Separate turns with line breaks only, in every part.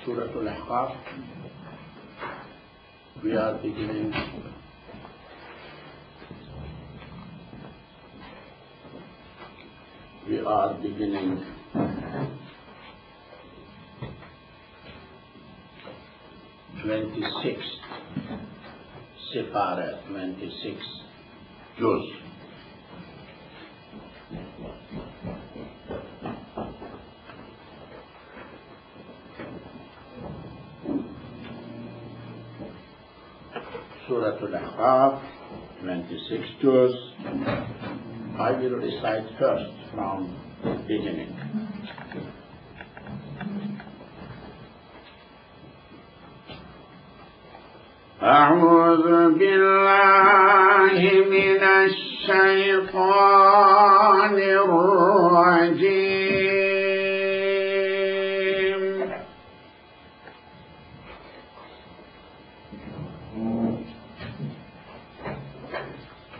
sura46. We are beginning Separa 26 juz. Suratul-Ahqaf, 26 juz. I will recite first from beginning. أعوذ بالله من الشيطان الرجيم.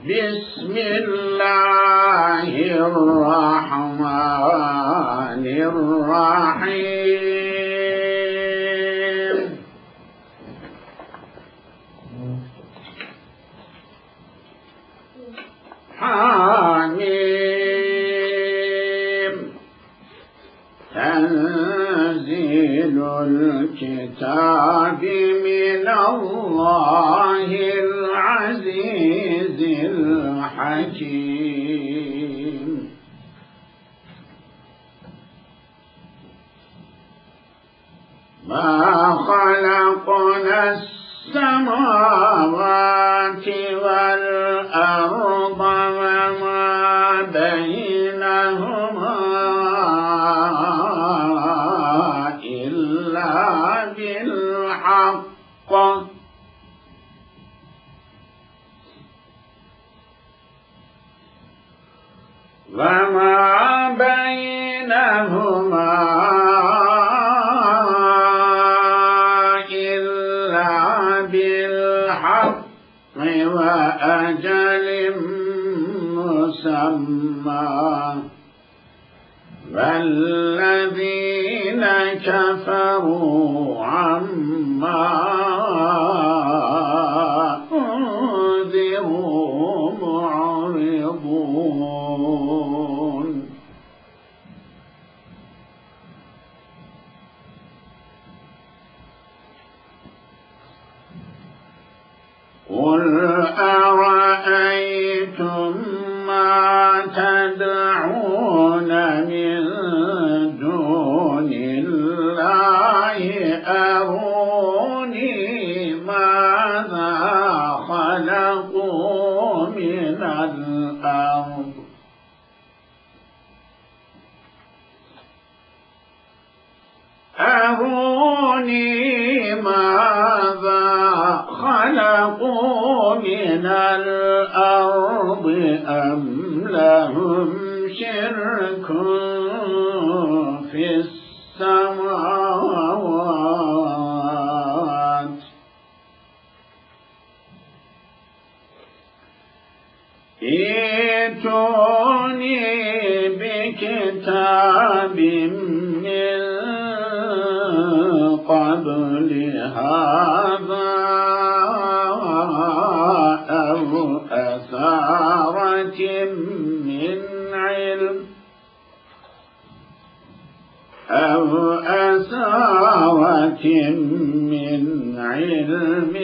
بسم الله الرحمن الرحيم. حميم. تنزيل الكتاب من الله العزيز الحكيم. ما خلقنا السماوات والأرض وما بينهما إلا بالحق وما بينهما وأجل مسمى والذين كفروا عما أنذروا معرضون. قل أرأيتم ما تدعون من دون الله أروني ماذا خلقوا من الأرض خلقوا من الأرض أم لهم شرك في السماوات ائتوني بكتاب من قبل هذا أو أثارة من علم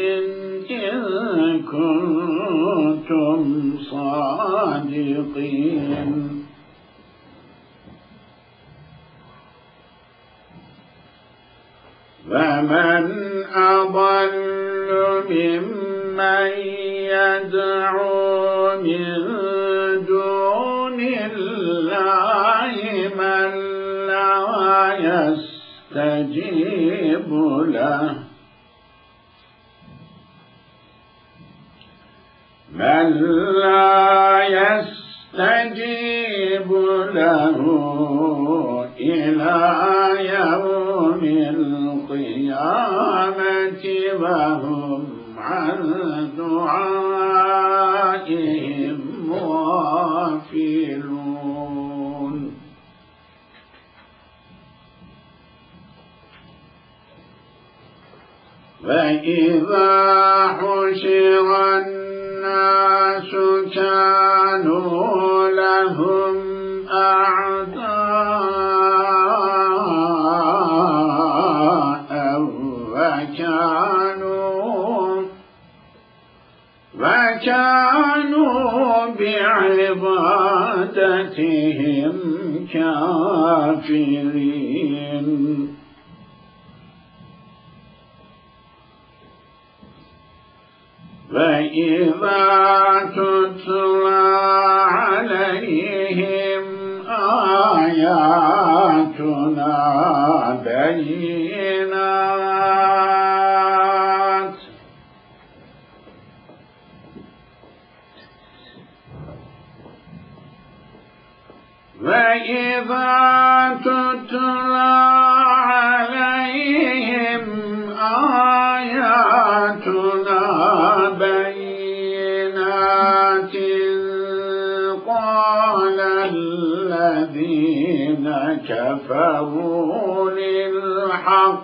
إن كنتم صادقين. فمن أضل ممن يدعو من دون الله من لا يستجيب له إلى يوم القيامة وهم عن دعائهم غافلون. فإذا حشر الناس كانوا لهم أعداء وكانوا بعبادتهم كافرين فإذا تتلى عليهم آياتنا بينات قال الذين كفروا للحق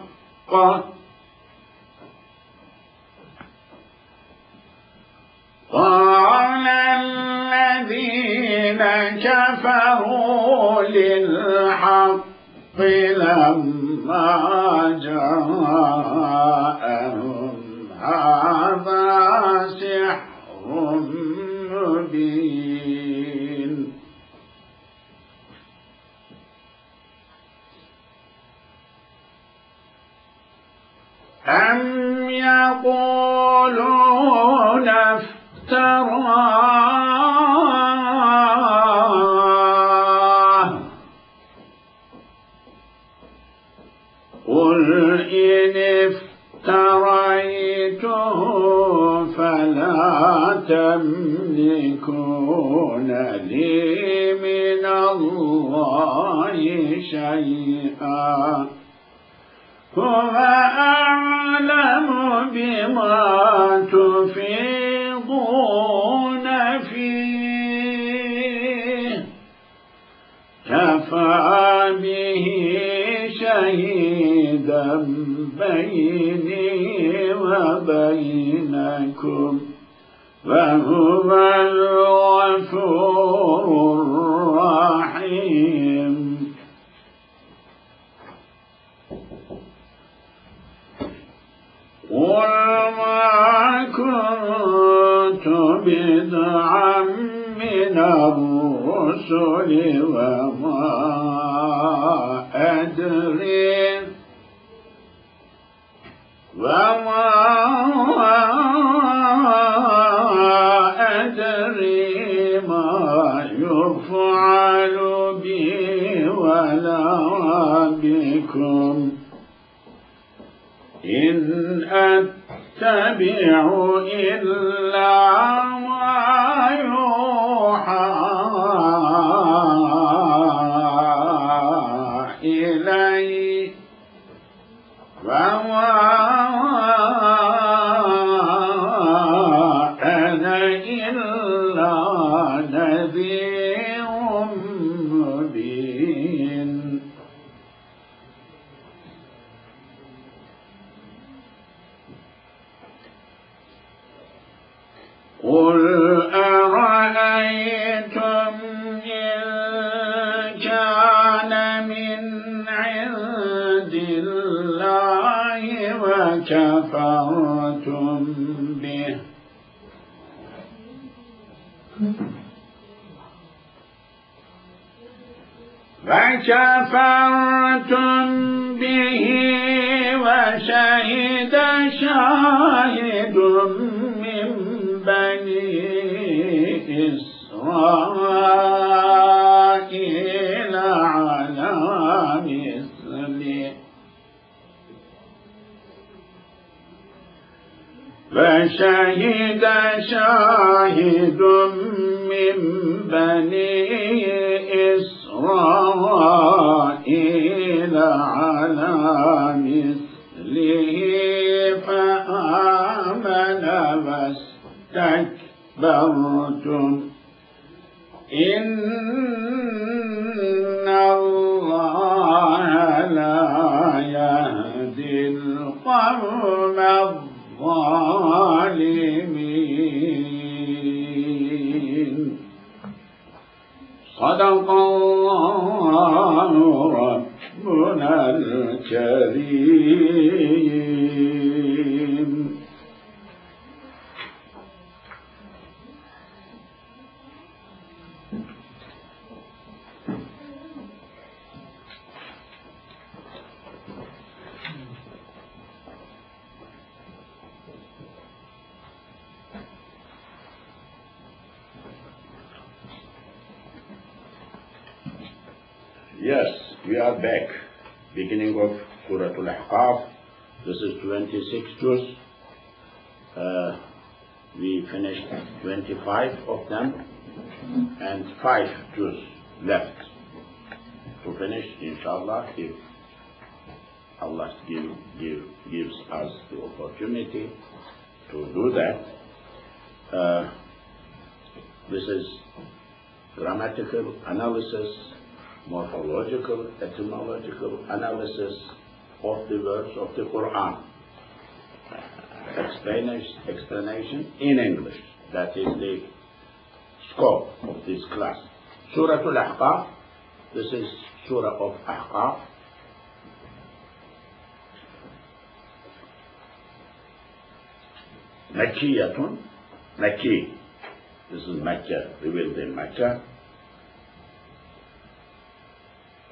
لما جاءهم هذا سحر مبين أم يقولون افتراه قل إن افتريته فلا تملكون لي من الله شيئا هو أعلم بما تفيضون فيه كفى به شهيدا بيني وبينكم وهو الغفور الرحيم قل ما كنت بدعا من الرسل وما أدري ما يفعل بي ولا بكم إن أتبع إلا ما يوحى إلي وما أنا إلا نذير مبين قل أرأيتم إن كان من عند الله وكفرتم به وشهد شاهد من بني إسرائيل على مثله فشهد شاهد من بني إسرائيل على مثله فآمن واستكبرتم إن الله لا يهدي القوم الظالمين. صدق الله ربنا الكريم. Yes, we are back. Beginning of Surah Al-Ahqaf. This is 26 juz. We finished 25 of them and 5 juz left to finish, inshallah, if Allah gives us the opportunity to do that. This is grammatical analysis, morphological, etymological analysis of the words of the Quran. Explanation in English. That is the scope of this class. Surah Al-Ahqaf. This is Surah of Ahqaf. Makkiyatun. Makki. This is Mecca, revealed in Mecca.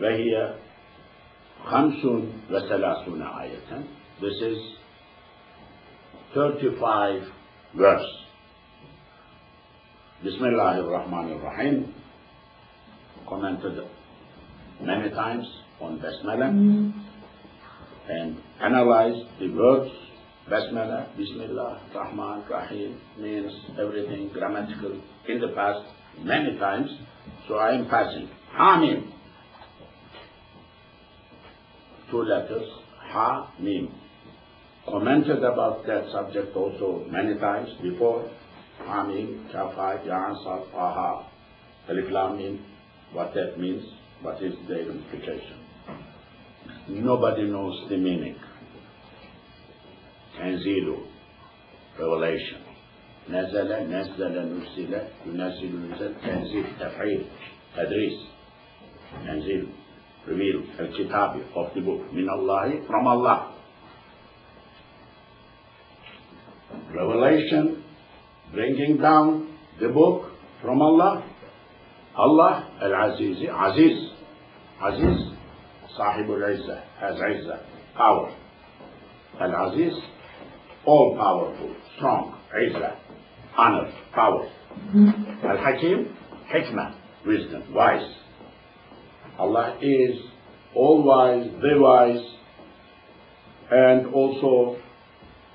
وهي 35 آية. This is 35 verse. Bismillah ar-Rahman ar-Rahim. Commented many times on Basmala and analyzed the words. Basmala, Bismillah, Rahman, Rahim means everything grammatical in the past many times. So I am passing. Hamim. 2 letters, Ha, Mim. Commented about that subject also many times before. Ha, Mim, Kafai, Ya'an, Sad, Taha, Alif, Lam, Mim. What that means, what is the implication. Nobody knows the meaning. Tanzilu, revelation. Nazala, Nusila, Yunasilu, Nuzal, Tanzil, Taf'il, Tadris, Tanzil. Reveal al-Kitab of the book, min Allahi, from Allah. Revelation, bringing down the book from Allah. Allah, al-Aziz, Aziz, Aziz, Sahibul Izzah, has Izzah, power. Al-Aziz, all powerful, strong, Izzah, honor, power. Al-Hakim, Hikmah, wisdom, wise. Allah is all-wise, the wise, and also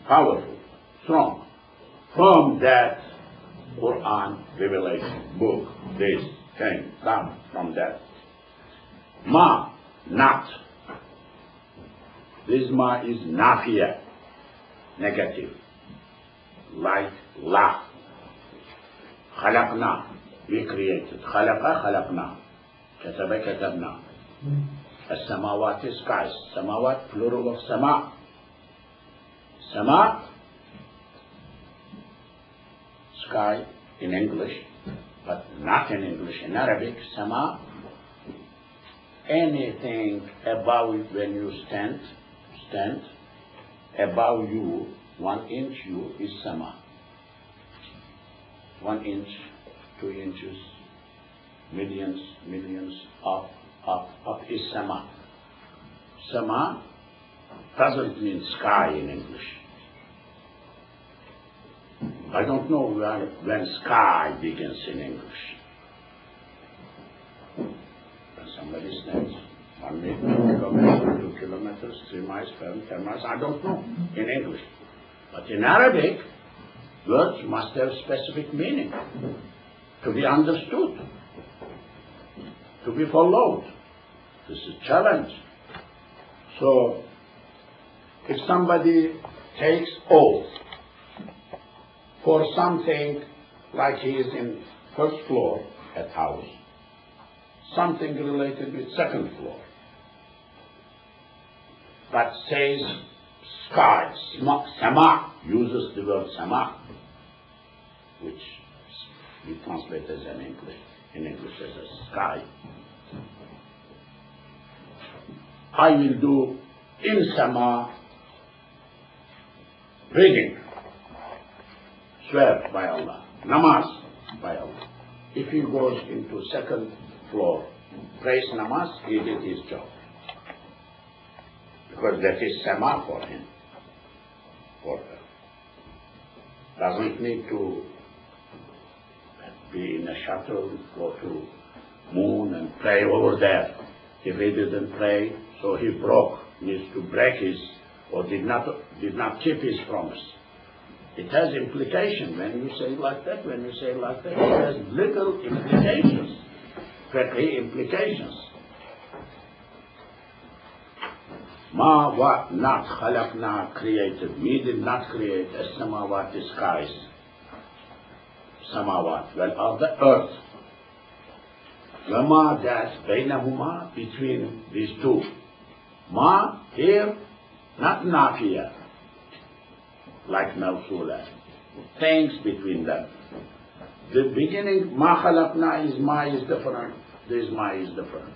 powerful, strong. From that Quran revelation book, this came down from that. Ma, not. This ma is nafiya, negative, like la. Khalaqna, we created. Khalaqa, khalaqna. كتب كتبنا. السماوات skies. Samawat, plural of sama. Sama, sky in English, but not in English. In Arabic, sama, anything above it when you stand, above you, 1 inch you is sama. 1 inch, 2 inches, millions, up is sama. Sama doesn't mean sky in English. I don't know when sky begins in English. When somebody stands 1 kilometer, 2 kilometers, 3 miles, 10 miles, I don't know in English. But in Arabic, words must have specific meaning to be understood, to be followed. This is a challenge. So, if somebody takes oath for something, like he is in first floor at house, something related with second floor, but says sky. Sama uses the word sama, which we translate as in English as a sky. I will do in sama reading, swear by Allah, namaz by Allah. If he goes into second floor, prays namaz, he did his job. Because that is sama for him, for her. Doesn't need to be in a shuttle, go to moon and pray over there. If he didn't pray, so he needs to break his, or did not keep his promise. It has implication when you say it like that, when you say it like that, it has legal implications, fiqhi implications. Ma wa not khalaqna created. We did not create as-samawat, the skies. Samawat, well, of the earth. Wama, that, bainahuma, between these two. Ma, here, not nafiya, like mawsula. Things between them. The beginning, ma khalaqna is ma is different. This ma is different.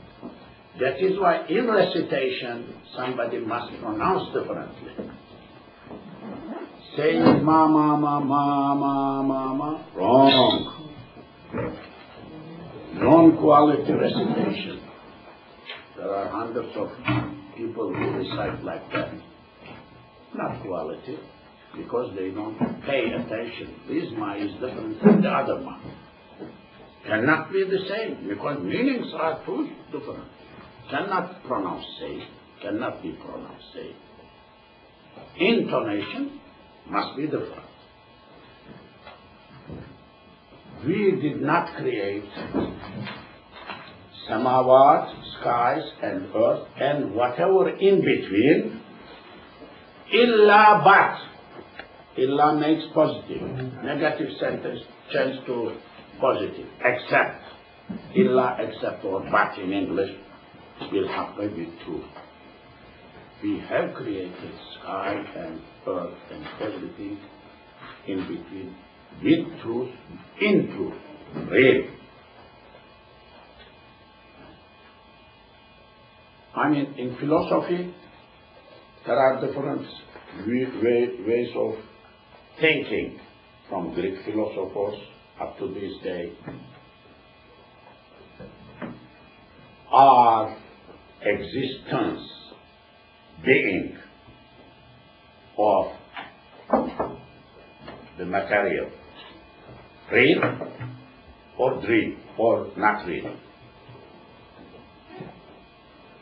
That is why in recitation, somebody must pronounce differently. Saying ma, ma, ma, ma, ma, ma, ma, wrong. Non-quality recitation. There are hundreds of people who recite like that. Not quality, because they don't pay attention. This ma is different from the other ma. Cannot be the same, because meanings are too different. Cannot pronounce say, cannot be pronounced say. Intonation must be different. We did not create samawat, skies and earth and whatever in between, illa but. Illa makes positive. Negative sentence change to positive. Except. Illa, except, or but in English will happen with truth. We have created sky and earth and everything in between with truth, in truth, real. I mean, in philosophy, there are different ways of thinking from Greek philosophers up to this day. Are existence, being of the material real or dream or not real?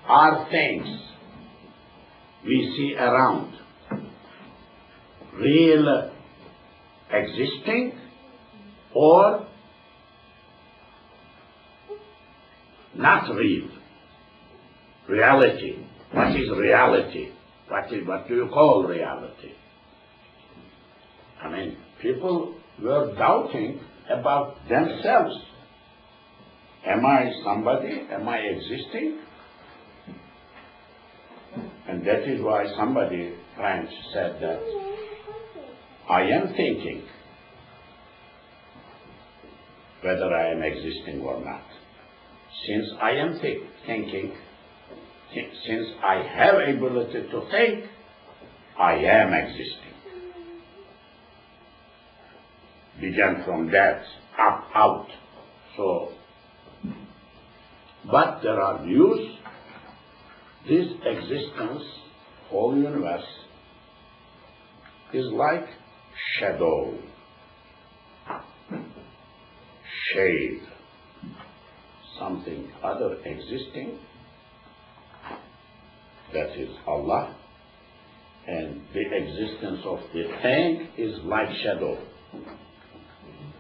Are things we see around real existing or not real? Reality. What is reality? What do you call reality? I mean, people were doubting about themselves. Am I somebody? Am I existing? And that is why somebody, French, said that I am thinking whether I am existing or not. Since I am thinking, since I have ability to think, I am existing. Began from that, up, out. So, but there are views, this existence, whole universe, is like shadow, shade, something other existing, that is Allah, and the existence of the thing is like shadow.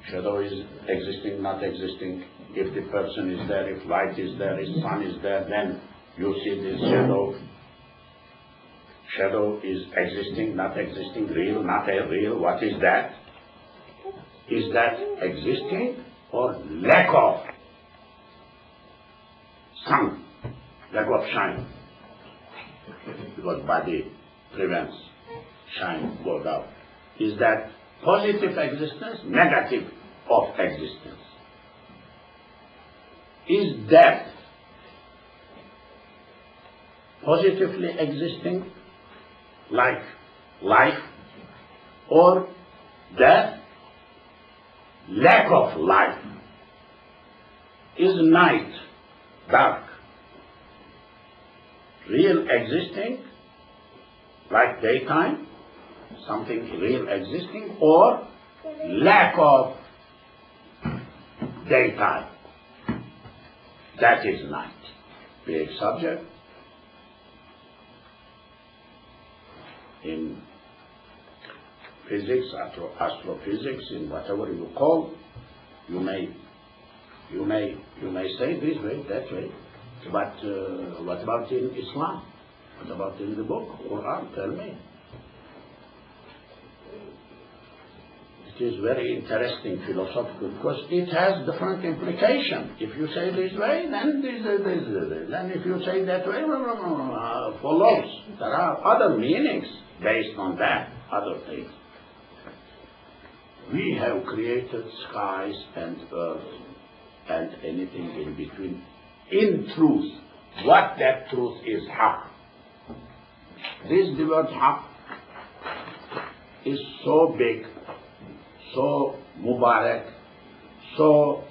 Shadow is existing, not existing. If the person is there, if light is there, if sun is there, then you see this shadow. Shadow is existing, not existing, real, not real. What is that? Is that existing or lack of sun, lack of shine? Because body prevents shine, go down. Is that positive existence, negative of existence? Is death positively existing like life, or death lack of life? Is night, dark, real existing like daytime, something real existing, or lack of daytime? That is night. Big subject. In physics, astrophysics, in whatever you call, you may say this way, that way. But what about in Islam? What about in the book, Quran? Tell me. It is very interesting philosophical because it has different implications. If you say this way, then this. Then if you say that way, follows. There are other meanings based on that, other things. We have created skies and earth and anything in between. In truth, what that truth is, haq. This word haq is so big, so mubarak, so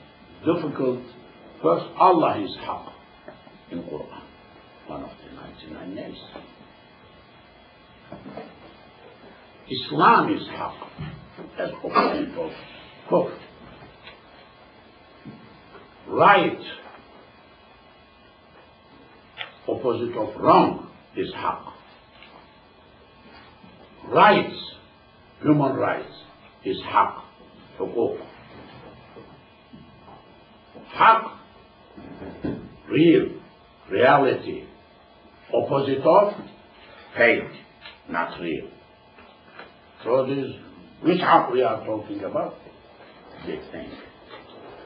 difficult. First, Allah is haq in Quran, one of the 99 names. Islam is haq, as opposite of kufr. Right, opposite of wrong, is haq. Rights, human rights, is haq, hukuk. Haq, real, reality, opposite of fake, not real. So this, which haq we are talking about? Big thing.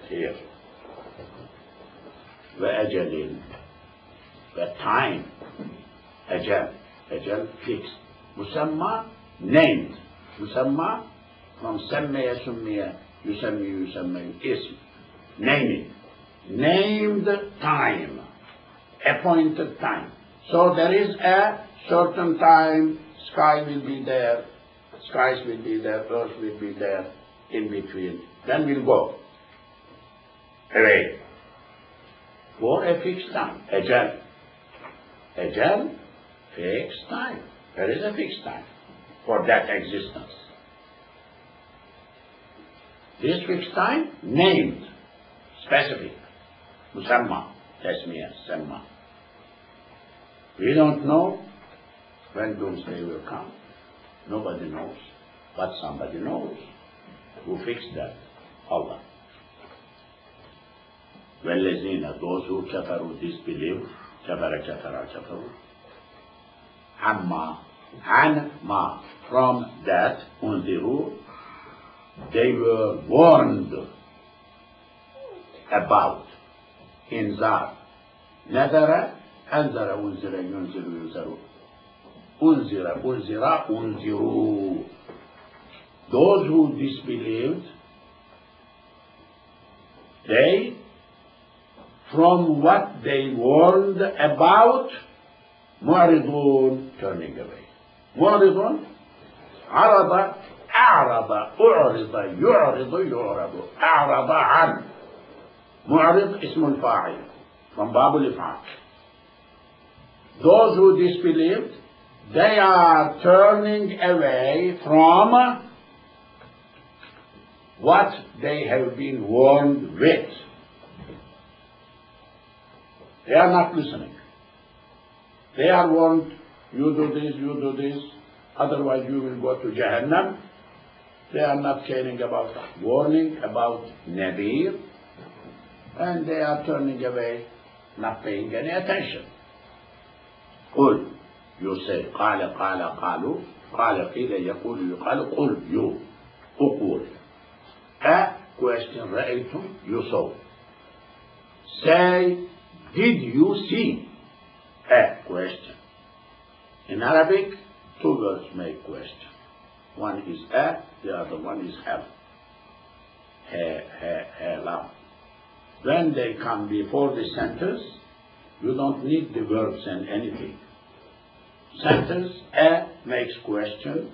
Here. وأجل, the time, أجل, أجل fixed. مسمى, named. مسمى, from سمى يسمي, يسمي يسمي, اسم. Naming. Named time. Appointed time. So there is a certain time, sky will be there, skies will be there, earth will be there, in between. Then we'll go away for a fixed time. Ajal. Ajal, fixed time. There is a fixed time for that existence. This fixed time, named, specific, musamma, tasmiyah, samma. We don't know when doomsday will come. Nobody knows, but somebody knows. Who fixed that? Allah. وَالَّذِينَ, those who kafaru, disbelieve, kafaru, amma, an ma, from that, unziru, they were warned about, inzar, nadara, anzara, unzira, yunziru, yunzaru, unzira, unzira, unziru. Those who disbelieved, they, from what they warned about, mu'ridun, turning away. Mu'ridun, arada, a'rada, u'rida, yu'ridu, yu'radu, a'rada an. Mu'rid, ismul fa'il, from Babul If'al. Those who disbelieved, they are turning away from what they have been warned with. They are not listening. They are warned, you do this, otherwise you will go to Jahannam. They are not caring about warning, about Nadir, and they are turning away, not paying any attention. قل, you say, قال قالوا, قال قيل يقول يقال, قل, you, أقول. A question, رأيتم, you saw. Say, did you see? A question. In Arabic, two words make question. One is a, the other one is have. Have. When they come before the sentence, you don't need the verbs and anything. Sentence a makes question,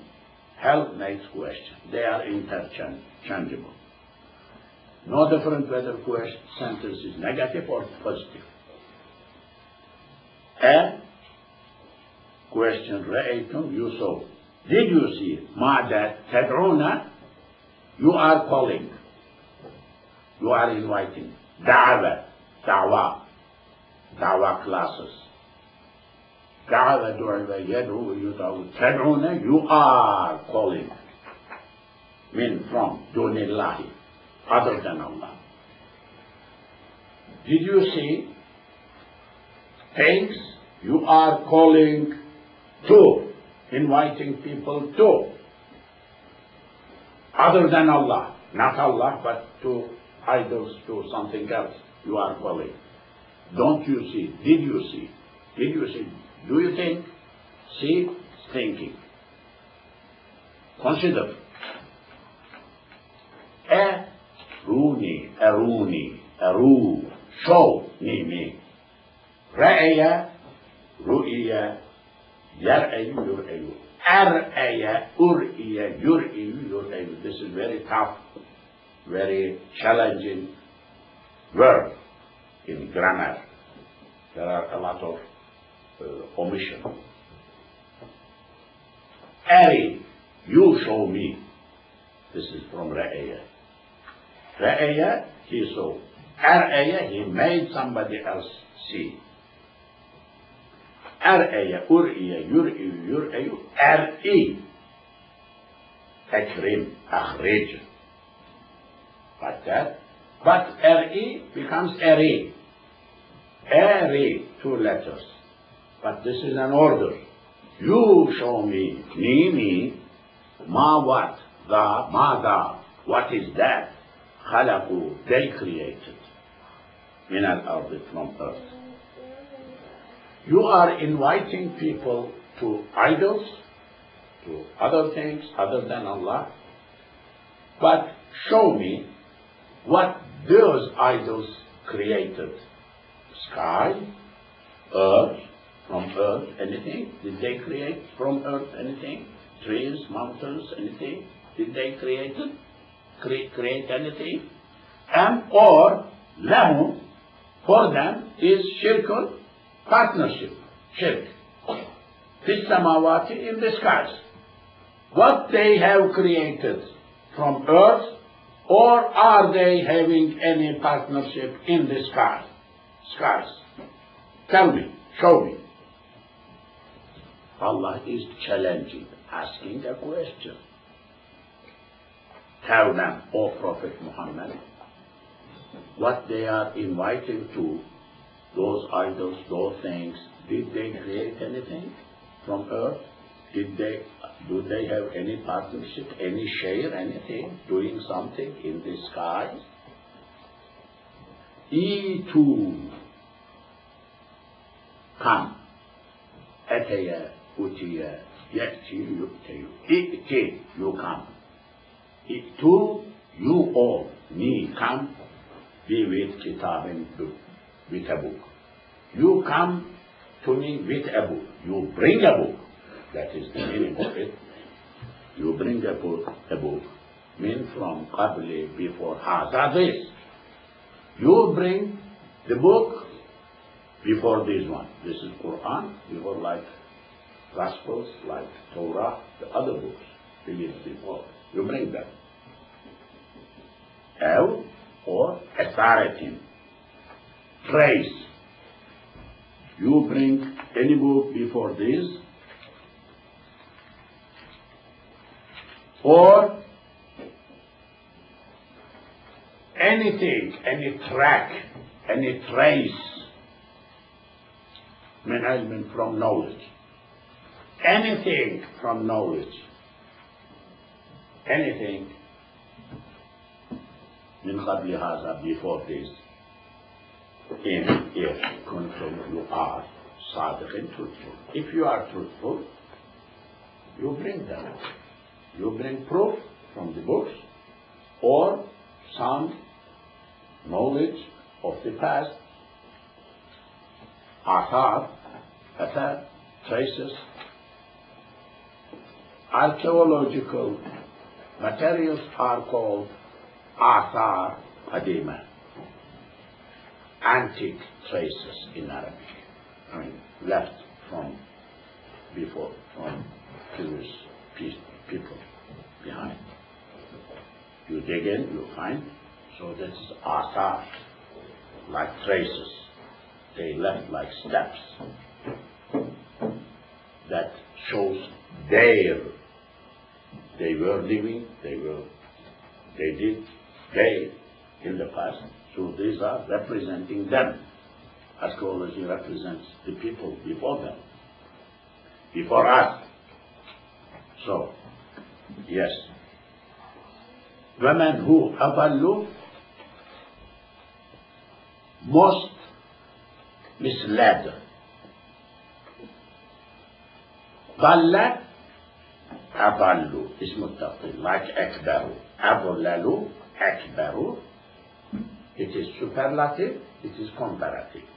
have makes question. They are interchangeable. No different whether sentence is negative or positive. A question, ra'aytum, you saw. Did you see? Ma'da tad'una, you are calling. You are inviting. Da'wa classes. Da'wa, du'a, yad'u, yud'u, tad'una, you are calling. Min, from, dunillahi, other than Allah. Did you see things you are calling to, inviting people to, other than Allah, not Allah, but to idols, to something else you are calling. Don't you see? Did you see? Did you see? Do you think? See, thinking. Consider. Aruni, aru, show me. Ra'aya, ru'iya, yar'ayu, yur'ayu. Ar'aya, ur'iya, yur'iyu, yur'ayu. This is very tough, very challenging word in grammar. There are a lot of omission. Ari, you show me. This is from Ra'aya. Ra'aya, he saw. Ar'aya, he made somebody else see. Ar'aya, ur'iya, yur'iyu, yur'ayu. Ar'i, akrim, akhrij. Like that. But Ar'i becomes Ari. Ari, two letters. But this is an order. You show me, me, ma what, the, ma the, what is that? Khalaqu, they created. Min al-ardi, from earth. You are inviting people to idols, to other things other than Allah. But show me what those idols created. Sky, earth, from earth, anything? Did they create from earth anything? Trees, mountains, anything? Did they create it? Create anything? Or lahum, for them, is shirkun, partnership, shirk. Fis samawati, in the skies. What they have created from earth, or are they having any partnership in the skies? Tell me, show me. Allah is challenging, asking a question. Tell them, O Prophet Muhammad, what they are inviting to, those idols, those things, did they create anything from earth? Do they have any partnership, any share, anything, doing something in the sky? Itu, come. Ataya, utiya, yati, yuktayu. Iti, you come. Itu, you all, me, come. Be with kitabin, with a book. You come to me with a book. You bring a book. That is the meaning of it. You bring a book. Mean from qabli, before haza, this. You bring the book before this one. This is Quran, before like Gospels, like Torah, the other books, released before. You bring them. L or authority. Trace. You bring any book before this, or anything, any track, any trace, min ilmin, from knowledge. Anything from knowledge. Anything min qabli haza, before this. If kuntum, you are sadiqin, truthful. If you are truthful, you bring them. You bring proof from the books or some knowledge of the past, athar, traces, archaeological materials are called athar qadima, antique traces in Arabic. I mean, left from before, from previous people behind. You dig in, you find. So this is athar, like traces. They left like steps. That shows they were living, they in the past. So these are representing them. Archaeology represents the people before them, before us. So, yes. Women who aballu, most misled. Balla, aballu, ismu taqil, like akbaru. Abullalu, akbaru. It is superlative, it is comparative.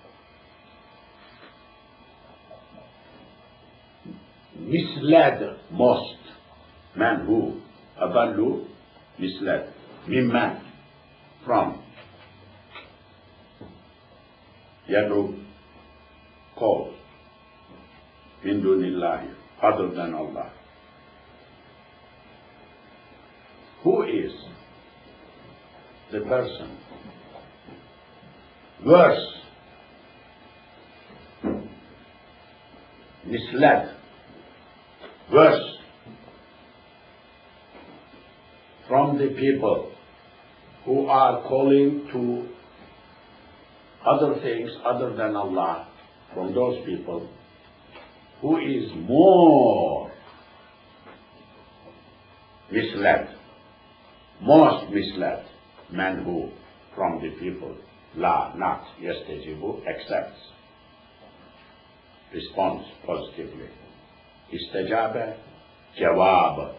Misled most, man who, aballu, misled, mimman, from, yadu, called, min dunillahi, other than Allah. Who is the person worse, misled, worse from the people who are calling to other things other than Allah, from those people, who is more misled, most misled, man who, from the people, la, not, yastajibu, accepts, responds positively. Istajaba, jawab.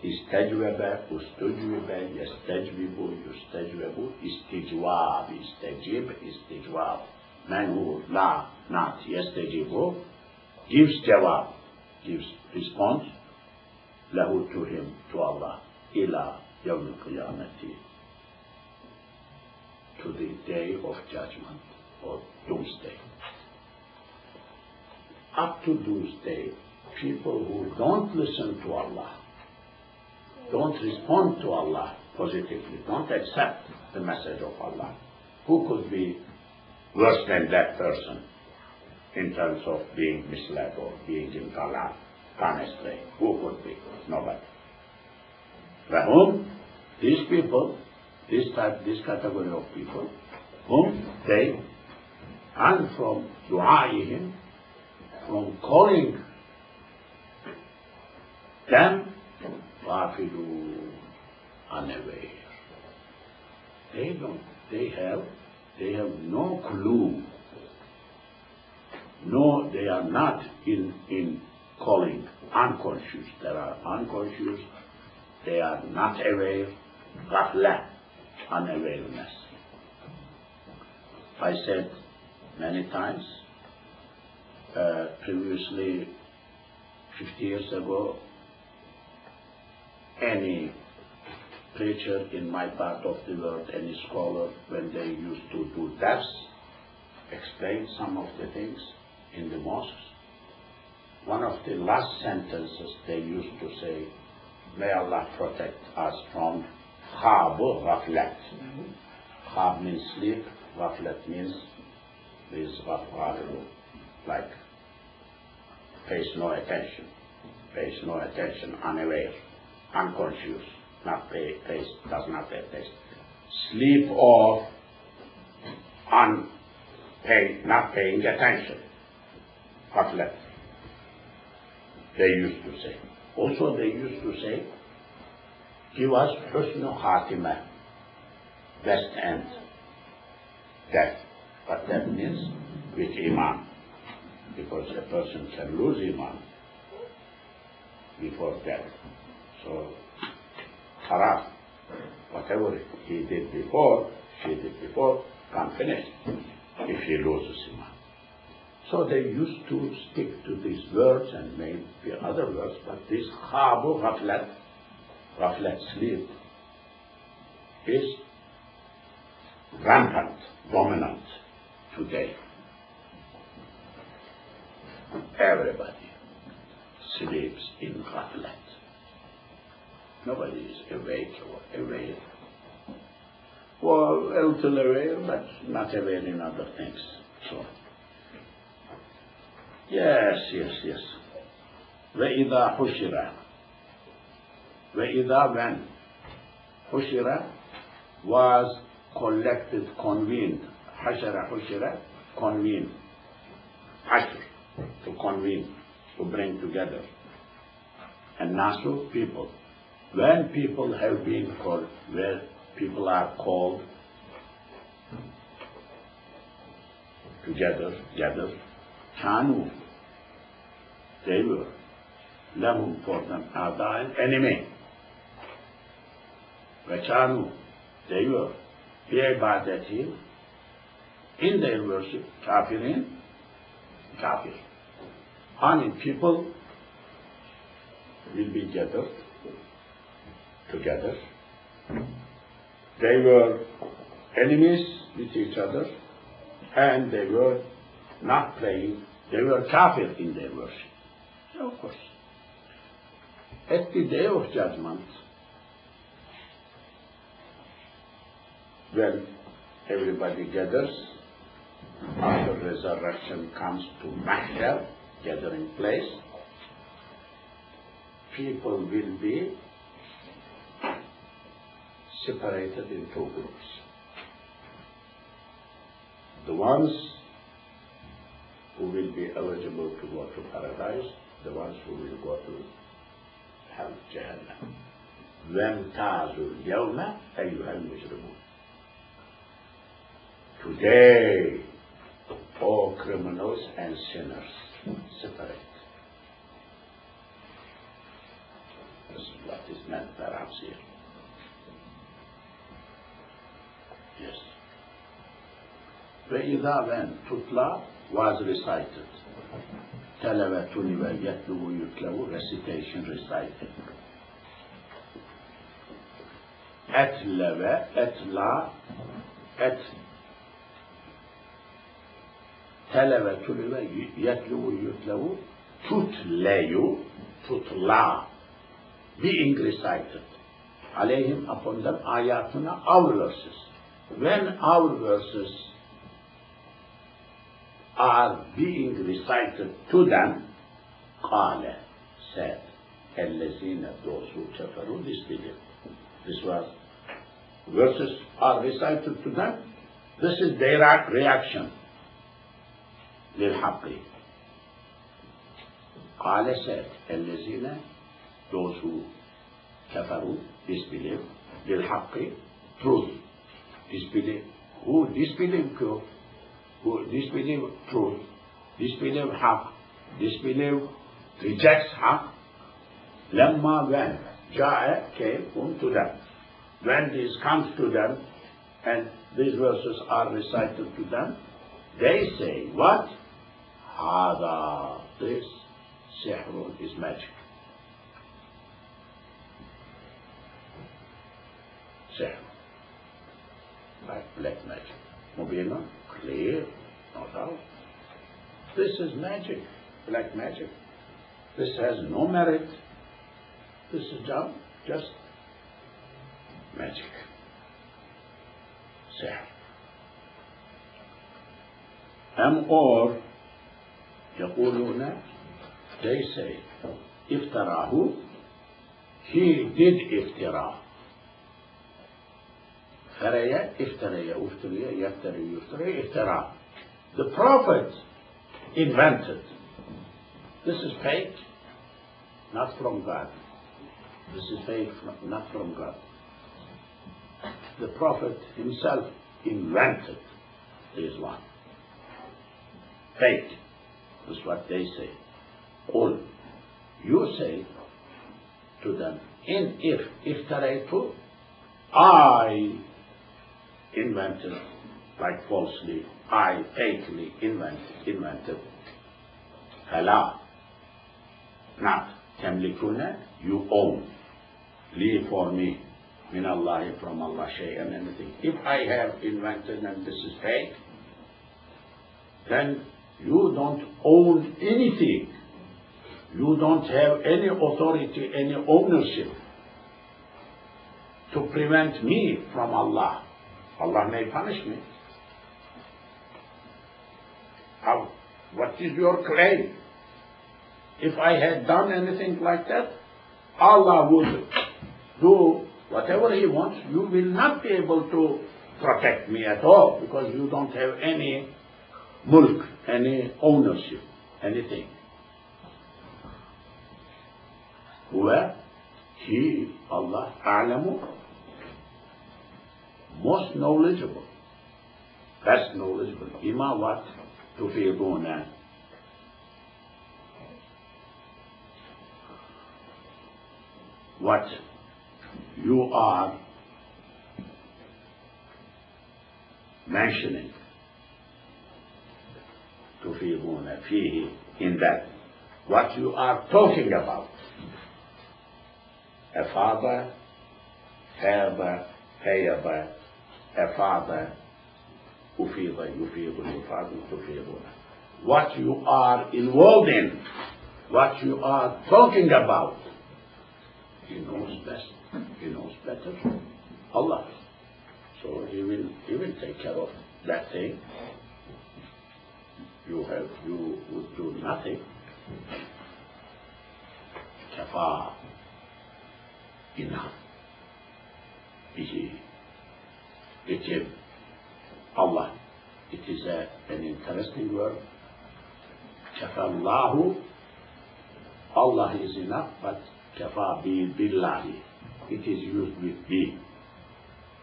Istajwaba, ustujwaba, yastajwibu, yustajwabu, istijwab, istajib, istijwab. Man who, la, not, yastajibu, gives jawab, gives response, lahu, to him, to Allah, ila yawm al-qiyamati, to the day of judgment or doomsday. Up to doomsday, people who don't listen to Allah, don't respond to Allah positively, don't accept the message of Allah, who could be worse than that person in terms of being misled or being in dalal, gone astray? Who could be? Nobody. Whom these people, this category of people, whom they, and from du'a'ihim, from calling them, ghafilu, unaware. They have no clue. No, they are not in calling, unconscious. They are unconscious. They are not aware. Ghafla, unawareness. I said many times, previously, 50 years ago, any preacher in my part of the world, any scholar, when they used to do dars, explain some of the things in the mosques, one of the last sentences they used to say, may Allah protect us from khabu ghaflat. Khab means sleep, ghaflat means is ghaflu, like pays no attention, unaware, unconscious, does not pay attention. Sleep or not paying attention. Ghaflat. They used to say. Also they used to say, give us husnu khatimah, best end, death. But that means with iman, because a person can lose iman. before death. So, haram. Whatever he did before, she did before, can't finish if he loses iman. So they used to stick to these words and maybe other words, but this khabu ghaflat, sleep, is rampant, dominant today. Everybody sleeps in ghaflat. Nobody is awake or aware. Well, a little aware, but not aware in other things. So, yes. وَإِذَا حُشِرَ. وَإِذَا when حُشِرَ was collected, convened. حَشَرَ, convened. حَشْر, to convene, to bring together. And nasu, people. When people have been called, where people are called together, kanu, they were, lahum, for them, ada, enemy. Vachanu, they were, fi ibadati, in their worship, kafirin, kafir. I mean, people will be gathered together. They were enemies with each other, and they were not praying. They were kafir in their worship. So, of course, at the day of judgment, when everybody gathers, after resurrection comes to mahshar, gathering place, people will be separated in two groups. The ones who will be eligible to go to paradise, the ones who will go to hell, Jahannam. وَامْتَازُوا الْيَوْمَ أَيُّهَا الْمُجْرِمُونَ. Today, all criminals and sinners separate. This is what is meant perhaps here. Yes. وَإِذَا when tutla was recited. تَلَوَ تُلِوَ يَتْلُوُ يُتْلَوُ, recitation, recited. أَتْلَوَ, أَتْلَى, تَلَوَ تُلِوَ يَتْلُوُ يُتْلَوُ, تُتْلَيُ, tutla, being recited. عَلَيْهِمْ, upon them, ayatuna, our verses. When our verses are being recited to them, قال, said, الَّذِينَ, those who kafaru, disbelieved. This was, verses are recited to them. This is their reaction. لِلْحَقِّ. قال, said, الَّذِينَ, those who kafaru, disbelieve, لِلْحَقِّ, truth. Disbelieve. Who disbelieve truth? Who disbelieve truth? Disbelieve haq? Disbelieve, rejects haq? Lamma, when ja'a, came to them. When this comes to them, and these verses are recited to them, they say, what? Hada, this sihrun is magic. Sihr. Like black magic. Mubina, clear, no doubt. This is magic, black magic. This has no merit. This is just magic. Sihr. Or, يقولون, they say, افتراه, he did iftira. Faraya, iftaraya, uftariya, yaftari, yuftari, iftara. The Prophet invented. This is fake, not from God. This is fake, not from God. The Prophet himself invented this one. Fake. That's what they say. Qul. You say, to them, if iftaraytu, I invented, like falsely, I fakely invented, فلا, not تملكون, you own, li for me, min Allah, from Allah, shay'an, anything. If I have invented and this is fake, then you don't own anything. You don't have any authority, any ownership to prevent me from Allah. Allah may punish me. How? What is your claim? If I had done anything like that, Allah would do whatever He wants. You will not be able to protect me at all, because you don't have any mulk, any ownership, anything. Huwa, He, Allah, a'lamu, most knowledgeable, best knowledgeable, bima what tufiduna, what you are mentioning, tufiduna fihi, in that, what you are talking about. Afada, fada, fayada, afada, ufida, yufidu, yufadu, tufiduna. What you are involved in, what you are talking about, He knows best. He knows better. Allah. So He will take care of that thing. You would do nothing. Kafa, enough. It is Allah. It is an interesting word. Kafallahu, Allah is enough, but kafa billahi, it is used with bi.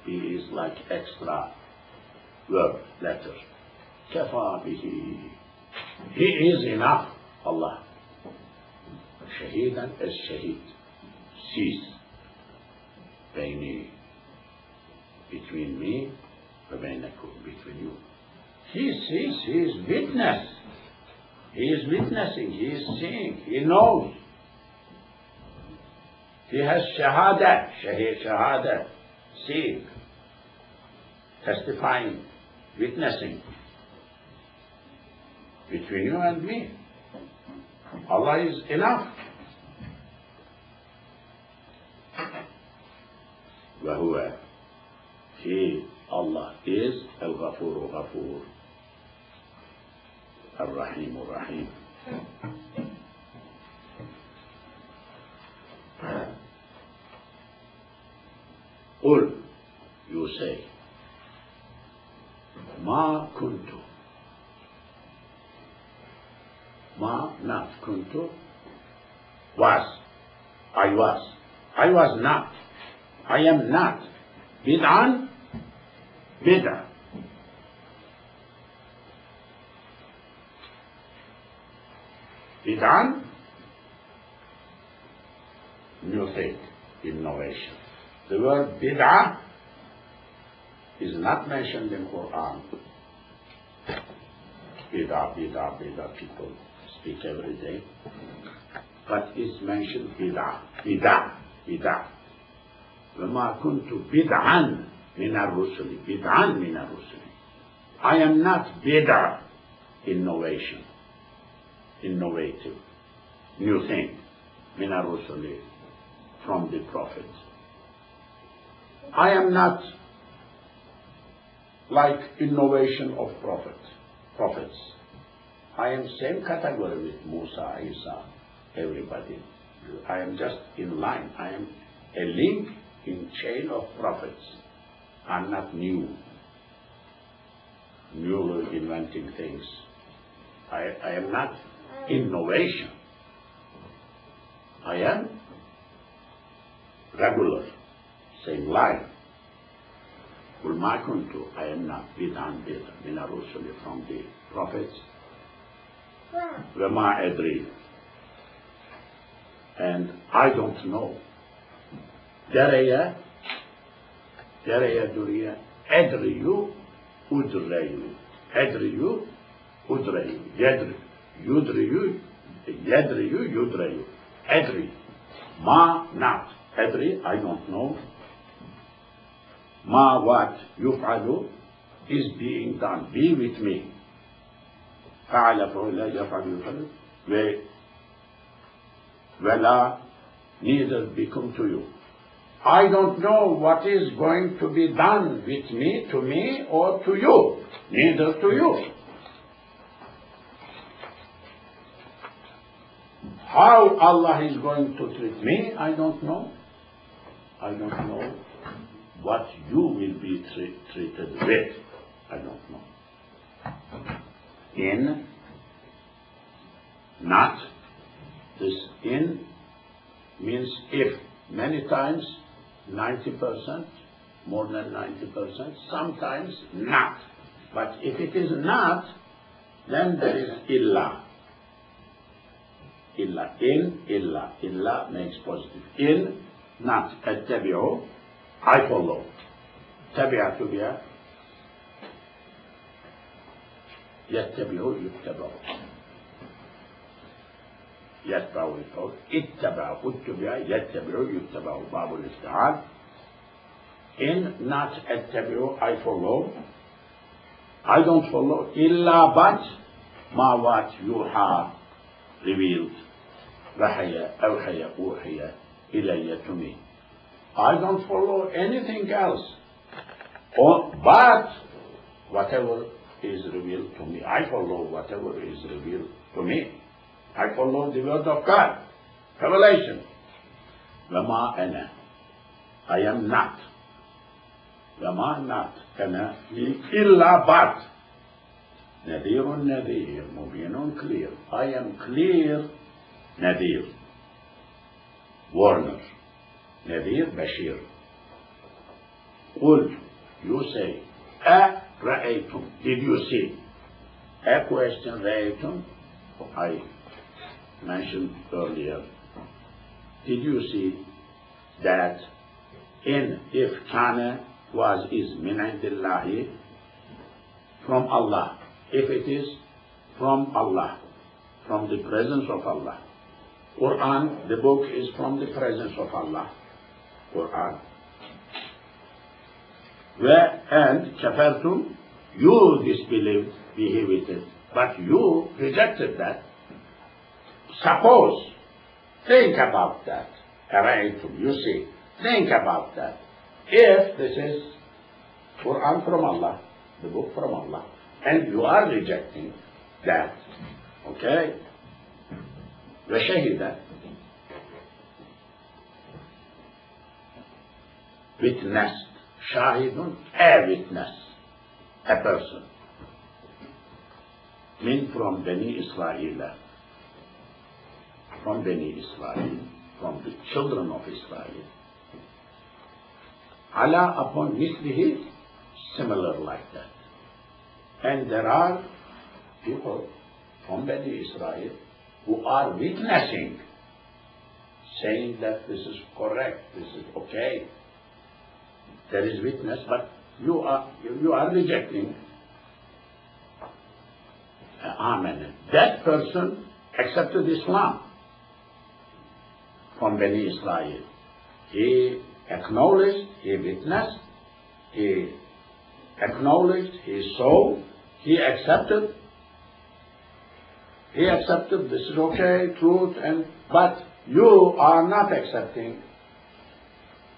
Bi is like extra verb, letter. Kafa bihi, He is enough, Allah. Shahidan as shaheed, sees, bayni, between me, wa baynakum, between you. He sees, He is witness. He is witnessing, He is seeing, He knows. He has shahada, shahada, seeing, testifying, witnessing between you and me. Allah is enough. وهو, He, Allah, is Al-Ghafur, Ghafur, Ar-Rahim, Rahim. Qul, you say, Ma kuntu, Ma, not kuntu, was, I was not, I am not, bid'an, bid'ah. Bid'an, new thing, innovation. The word bid'ah is not mentioned in Quran. Bid'ah, people speak every day. But it's mentioned bid'ah. وَمَا كُنْتُ بِدْعًا مِنَ الرُّسُلِ بِدْعًا مِنَ الرُّسُلِ. I am not bid'ah, innovative, new thing, مِنَ الرُّسُلِ, from the prophets. I am not like innovation of prophets. I am same category with Musa, Isa, everybody. I am just in line. I am a link in chain of prophets. I'm not newly inventing things. I am not innovation. I am regular, same line. I am not bid'an min ar-rusuli, from the prophets. وَمَا أَدْرِي, and I don't know. Dereye duriye, edriyu, udreyu. Edriyu, udreyu. Yudriyu, yudreyu. Edri. Ma, not. Edri, I don't know. Ma, what? Yuf'alu is being done. Be with me. Fa'ala fa'ula yaf'alu yuf'alu. Vela, neither become to you. I don't know what is going to be done with me, to me, or to you. Neither to you. How Allah is going to treat me, I don't know. I don't know what you will be treated with. I don't know. In, not, this in means if. Many times 90%, more than 90%, sometimes not. But if it is not, then there is illa. Illa, in, illa. Illa makes positive. In, not. Attabi'u, I follow. Tabi'atu biha. Yattabi'u, yuttaba'u. Yattabi'u, yuttaba'u. Ittaba'u, uttubi'a. Yattabi'u, yuttaba'u. Babul isti'ad. In, not. Attabi'u, I follow. I don't follow. Illa, but ma what you have revealed. Wahaya, awhaya, uhiya, ilayya to me. I don't follow anything else. But whatever is revealed to me, I follow whatever is revealed to me. I follow the word of God. Revelation. Wama ana. I am not. Wama not. Ana illa but. Nadirun nadir. Mubinun clear. I am clear. Nadir. Warner. Nadir Bashir. Qul. You say. Ra'aytum. Did you see? A question. Ra'aytum. I mentioned earlier. Did you see that if kana was is min indillahi, from Allah, if it is from Allah, from the presence of Allah. Quran, the book is from the presence of Allah. Quran. And kafartum, you disbelieved, behave with it, but you rejected that. Suppose, think about that. You see, think about that. If this is Quran from Allah, the book from Allah, and you are rejecting that, okay? وشهد, witnessed, shahidun, a witness, a person, from Bani Israel, from Bani Israel, from the children of Israel, ala upon mislihi, similar like that. And there are people from Bani Israel who are witnessing, saying that this is correct, this is okay. There is witness, but you are rejecting. Amen. That person accepted Islam from Bani Israel. He acknowledged, he witnessed, he acknowledged, he saw, he accepted. He accepted this is okay, truth, but you are not accepting.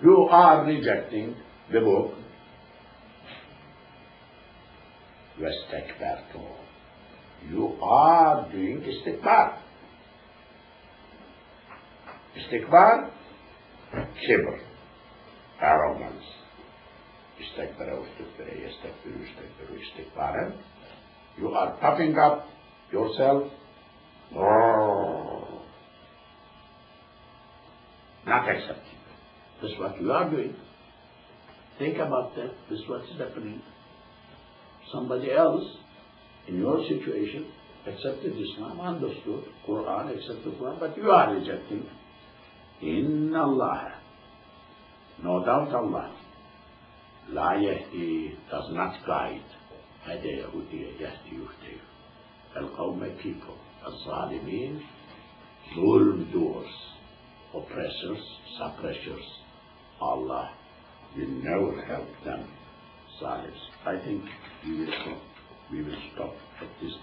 You are rejecting the book. Vestekbertu. You are doing istikbar. Istikbar, kibr, arrogance. Istikbar. You are puffing up yourself. Not accepting. This is what you are doing. Think about that. This is what is happening. Somebody else in your situation accepted Islam, understood Quran, accepted Quran, but you are rejecting. Inna Allah, no doubt Allah, la yahdi, does not guide, hadi yahudiya yahdi yuhdi, al-qawm, people, al-zalimin, zulm doers, oppressors, suppressors. Allah will never help them. Zalims. I think we will stop at this